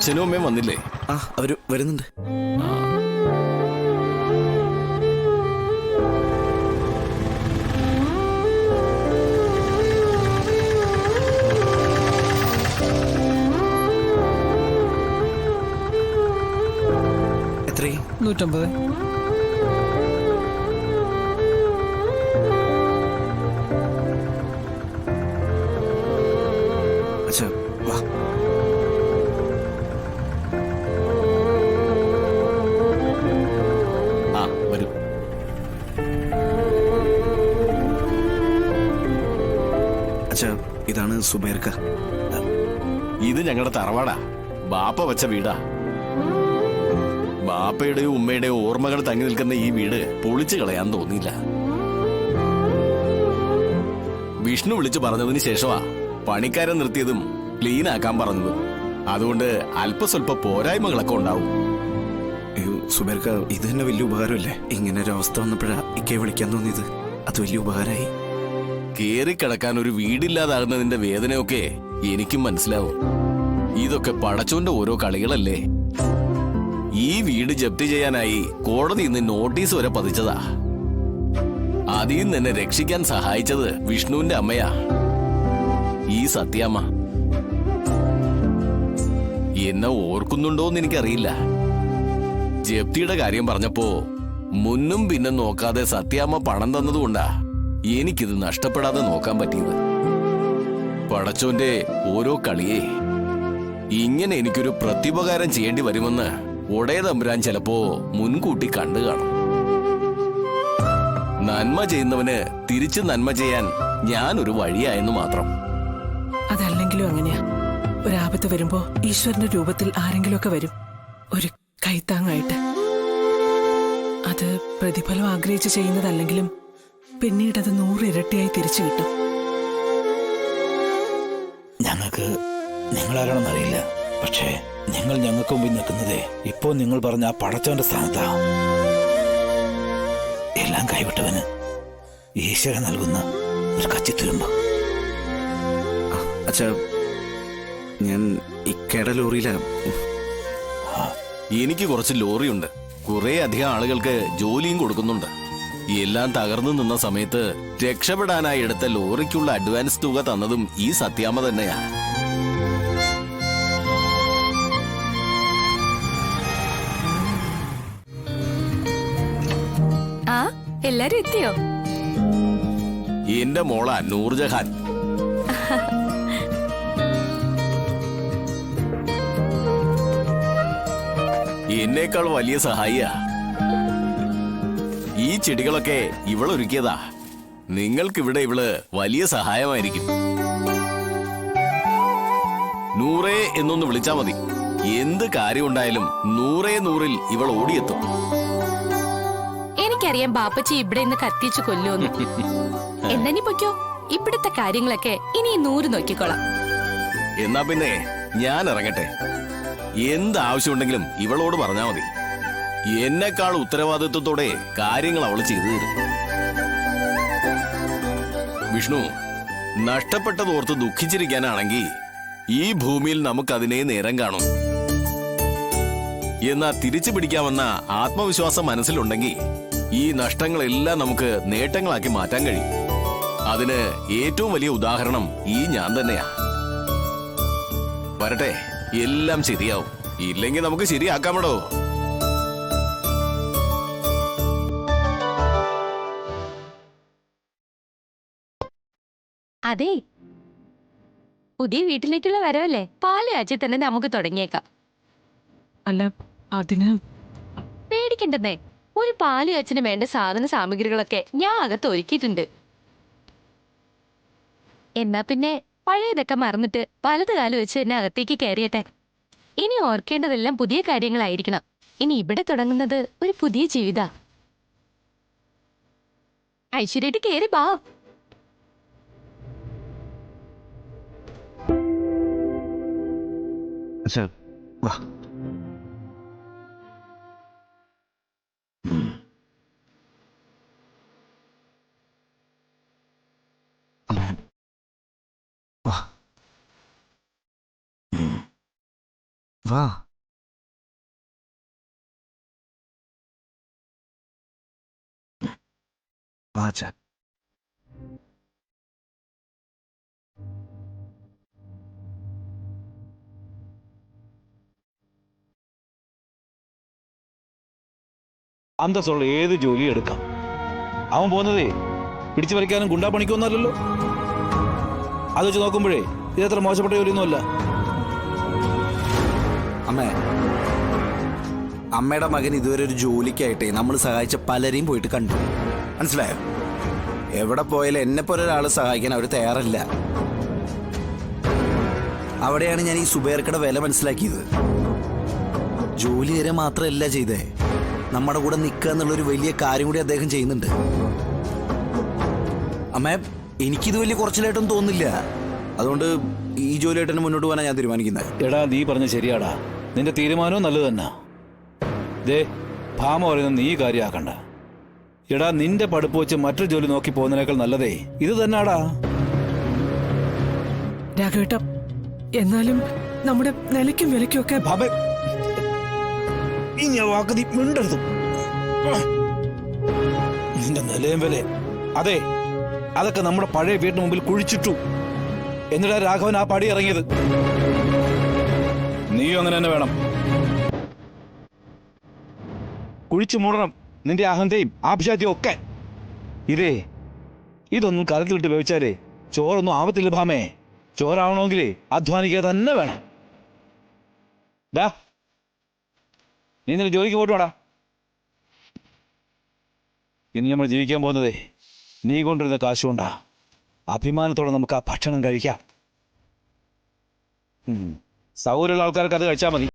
അച്ഛനും അമ്മയും വന്നില്ലേ? ആ, അവര് വരുന്നുണ്ട്. എത്രയും 150. അച്ഛാ വാ. ആ വരൂ. അച്ഛാ, ഇതാണ് സുബൈർക്ക. ഇത് ഞങ്ങളുടെ തറവാടാ. ബാപ്പ വെച്ച വീടാ. ബാപ്പയുടെയോ ഉമ്മയുടെയോ ഓർമ്മകൾ തങ്ങി നിൽക്കുന്ന ഈ വീട് പൊളിച്ചു കളയാൻ തോന്നിയില്ല. വിഷ്ണു വിളിച്ചു പറഞ്ഞതിന് ശേഷമാ പണിക്കാരെ നിർത്തിയതും ക്ലീൻ ആക്കാൻ പറഞ്ഞതും. അതുകൊണ്ട് അല്പസ്വല്പ പോരായ്മകളൊക്കെ ഉണ്ടാവും. അയ്യോ സുബൈർക്ക, ഇത് തന്നെ വലിയ ഉപകാരമല്ലേ? ഇങ്ങനെ ഒരു അവസ്ഥ വന്നപ്പോഴാ ഇക്കെ വിളിക്കാൻ തോന്നിയത്. അത് വലിയ ഉപകാരമായി. കേറിക്കിടക്കാൻ ഒരു വീടില്ലാതാകുന്നതിന്റെ വേദനയൊക്കെ എനിക്കും മനസ്സിലാവും. ഇതൊക്കെ പടച്ചോന്റെ ഓരോ കളികളല്ലേ. ഈ വീട് ജപ്തി ചെയ്യാനായി കോടതി ഇന്ന് നോട്ടീസ് വരെ പതിച്ചതാ. അതിൽ നിന്ന് എന്നെ രക്ഷിക്കാൻ സഹായിച്ചത് വിഷ്ണുവിന്റെ അമ്മയാ, ഈ സത്യാമ്മ. എന്നെ ഓർക്കുന്നുണ്ടോന്ന് എനിക്കറിയില്ല. ജപ്തിയുടെ കാര്യം പറഞ്ഞപ്പോ മുന്നും പിന്നും നോക്കാതെ സത്യാമ്മ പണം തന്നതുകൊണ്ടാ എനിക്കിത് നഷ്ടപ്പെടാതെ നോക്കാൻ പറ്റിയത്. പടച്ചോന്റെ ഓരോ കളിയേ. ഇങ്ങനെ എനിക്കൊരു പ്രത്യുപകാരം ചെയ്യേണ്ടി വരുമെന്ന് ഒടേ തമ്പുരാൻ ചിലപ്പോ മുൻകൂട്ടി കണ്ടു കാണും. നന്മ ചെയ്യുന്നവന് തിരിച്ച് നന്മ ചെയ്യാൻ ഞാനൊരു വഴിയായെന്ന് മാത്രം. അതല്ലെങ്കിലും അങ്ങനെയാ. ഒരാപത്ത് വരുമ്പോ ഈശ്വരന്റെ രൂപത്തിൽ ആരെങ്കിലുമൊക്കെ വരും, ഒരു കൈത്താങ്ങായിട്ട്. അത് പ്രതിഫലം ആഗ്രഹിച്ച് ചെയ്യുന്നതല്ലെങ്കിലും പിന്നീട് അത് 100 ഇരട്ടിയായി തിരിച്ചു കിട്ടും. ഞങ്ങൾക്ക് നിങ്ങളാരാണെന്നറിയില്ല, പക്ഷേ നിങ്ങൾ ഞങ്ങൾക്ക് മുമ്പിൽ നിൽക്കുന്നതേ ഇപ്പോൾ നിങ്ങൾ പറഞ്ഞ ആ പടച്ചവന്റെ സ്ഥാനത്താ. എല്ലാം കൈവിട്ടവന് ഈശ്വരൻ നൽകുന്ന ഒരു കച്ചിത്തുരുമ്പ്. അച്ഛാ, ഞാൻ ഇക്കയുടെ ലോറിയിലാ. എനിക്ക് കുറച്ച് ലോറിയുണ്ട്. കുറെ അധികം ആളുകൾക്ക് ജോലിയും കൊടുക്കുന്നുണ്ട്. എല്ലാം തകർന്നു നിന്ന സമയത്ത് രക്ഷപ്പെടാനായി എടുത്ത ലോറിക്കുള്ള അഡ്വാൻസ് തുക തന്നതും ഈ സത്യാമ്മ തന്നെയാ. എല്ലാരും എത്തിയോ? എന്റെ മോള നൂർജഹാൻ. എന്നേക്കാൾ വലിയ സഹായിയാ. ഈ ചെടികളൊക്കെ ഇവളൊരുക്കിയതാ. നിങ്ങൾക്കിവിടെ ഇവള് വലിയ സഹായമായിരിക്കും. നൂറേ എന്നൊന്ന് വിളിച്ചാ മതി. എന്ത് കാര്യമുണ്ടായാലും 100-100 ഇവൾ ഓടിയെത്തും. എനിക്കറിയാം ബാപ്പച്ചി ഇവിടെ നിന്ന് കത്തിച്ചു കൊല്ലുമെന്ന്. എന്നാ നീ പൊയ്ക്കോ. ഇവിടുത്തെ കാര്യങ്ങളൊക്കെ ഇനി 100 നോക്കിക്കോളാം. എന്നാ പിന്നെ ഞാൻ ഇറങ്ങട്ടെ. എന്താവശ്യമുണ്ടെങ്കിലും ഇവളോട് പറഞ്ഞാ മതി. എന്നെക്കാൾ ഉത്തരവാദിത്വത്തോടെ കാര്യങ്ങൾ അവൾ ചെയ്തു തരും. വിഷ്ണു, നഷ്ടപ്പെട്ടതോർത്ത് ദുഃഖിച്ചിരിക്കാനാണെങ്കിൽ ഈ ഭൂമിയിൽ നമുക്കതിനെ നേരം കാണും. എന്നാ തിരിച്ചു പിടിക്കാമെന്ന ആത്മവിശ്വാസം മനസ്സിലുണ്ടെങ്കിൽ ഈ നഷ്ടങ്ങളെല്ലാം നമുക്ക് നേട്ടങ്ങളാക്കി മാറ്റാൻ കഴിയും. അതിന് ഏറ്റവും വലിയ ഉദാഹരണം ഈ ഞാൻ തന്നെയാ. വരട്ടെ, എല്ലാം ശരിയാവും. ഇല്ലെങ്കിൽ നമുക്ക് ശരിയാക്കാമടോ. അതെ, പുതിയ വീട്ടിലേക്കുള്ള വരവല്ലേ, പാല് കാച്ചി തന്നെ നമുക്ക് തുടങ്ങിയേക്കാം. അല്ല, അതിന് പേടിക്കണ്ടെന്നേ. ഒരു പാല് കാച്ചിന് വേണ്ട സാധന സാമഗ്രികളൊക്കെ ഞാൻ അകത്ത് ഒരുക്കിയിട്ടുണ്ട്. എന്നാ പിന്നെ പഴയതൊക്കെ മറന്നിട്ട് വലത് കാലം വെച്ച് എന്നെ അകത്തേക്ക് കയറിയട്ടെ. ഇനി ഓർക്കേണ്ടതെല്ലാം പുതിയ കാര്യങ്ങളായിരിക്കണം. ഇനി ഇവിടെ തുടങ്ങുന്നത് ഒരു പുതിയ ജീവിത. ഐശ്വര്യമായിട്ട് കയറി ബാ. അച്ഛാ വാ. വാ. വാ. വാ അച്ഛാ. അന്തസ്സുള്ള ഏത് ജോലി എടുക്കാം. അവൻ പോകുന്നതേ പിടിച്ചു പറിക്കാനും ഗുണ്ടാ പണിക്കൊന്നുമല്ലല്ലോ. അത് വെച്ച് നോക്കുമ്പോഴേ ഇതത്ര മോശപ്പെട്ട ജോലിയൊന്നുമല്ല. അമ്മേ, അമ്മയുടെ മകൻ ഇതുവരെ ഒരു ജോലിക്കായിട്ടേ നമ്മൾ സഹായിച്ച പലരെയും പോയിട്ട് കണ്ടു. മനസ്സിലായോ? എവിടെ പോയാലും എന്നെ പോലെ ഒരാളെ സഹായിക്കാൻ അവർ തയ്യാറല്ല. അവിടെയാണ് ഞാൻ ഈ സുബൈർക്കയുടെ വില മനസ്സിലാക്കിയത്. ജോലി വരെ മാത്രമല്ല ചെയ്തേ, നമ്മുടെ കൂടെ നിൽക്കുക എന്നുള്ളൊരു വലിയ കാര്യം കൂടി അദ്ദേഹം ചെയ്യുന്നുണ്ട്. അമ്മേ, എനിക്കിത് വലിയ കുറച്ചിലായിട്ടൊന്നും തോന്നുന്നില്ല. അതുകൊണ്ട് ഈ ജോലിയായിട്ട് തന്നെ മുന്നോട്ട് പോകാനാണ് ഞാൻ തീരുമാനിക്കുന്നത്. എടാ, നീ പറഞ്ഞ ശരിയാടാ. നിന്റെ തീരുമാനവും നല്ലത് തന്നെ. ദേ, ഭാമ പറയുന്ന നീ കാര്യമാക്കണ്ട. എടാ, നിന്റെ പഠിപ്പ് വെച്ച് മറ്റൊരു ജോലി നോക്കി പോകുന്നതിനേക്കാൾ നല്ലതേ ഇത് തന്നെയാടാ. രാഘവേട്ട, എന്നാലും നമ്മുടെ നിലയ്ക്കും വിലയ്ക്കും ഒക്കെ ഭാമ, ഇനി ആ വാക്ക് നീ മിണ്ടരുത്. നിന്റെ നിലയും വില അതെ, അതൊക്കെ നമ്മുടെ പഴയ വീടിന് മുമ്പിൽ കുഴിച്ചിട്ടു. എന്നിട്ടാ രാഘവൻ ആ പടി ഇറങ്ങിയത്. നീയും അങ്ങനെ തന്നെ വേണം. കുഴിച്ചു മൂടണം നിന്റെ അഹന്തയും ആഭിജാത്യവും ഒക്കെ. ഇതൊന്നും കലത്തിലിട്ട് വേവിച്ചാലേ ചോറൊന്നും ആവത്തില്ല ഭാമേ. ചോറാവണമെങ്കിലേ അധ്വാനിക്കുക തന്നെ വേണം. ഡാ, നീ നിന്റെ ജോലിക്ക് പോയിട്ട് വാടാ. ഇനി നമ്മൾ ജീവിക്കാൻ പോകുന്നതേ നീ കൊണ്ടിരുന്ന കാശുകൊണ്ടാ. അഭിമാനത്തോടെ നമുക്ക് ആ ഭക്ഷണം കഴിക്കാം. സൗകര്യമുള്ള ആൾക്കാർക്ക് അത് കഴിച്ചാൽ മതി.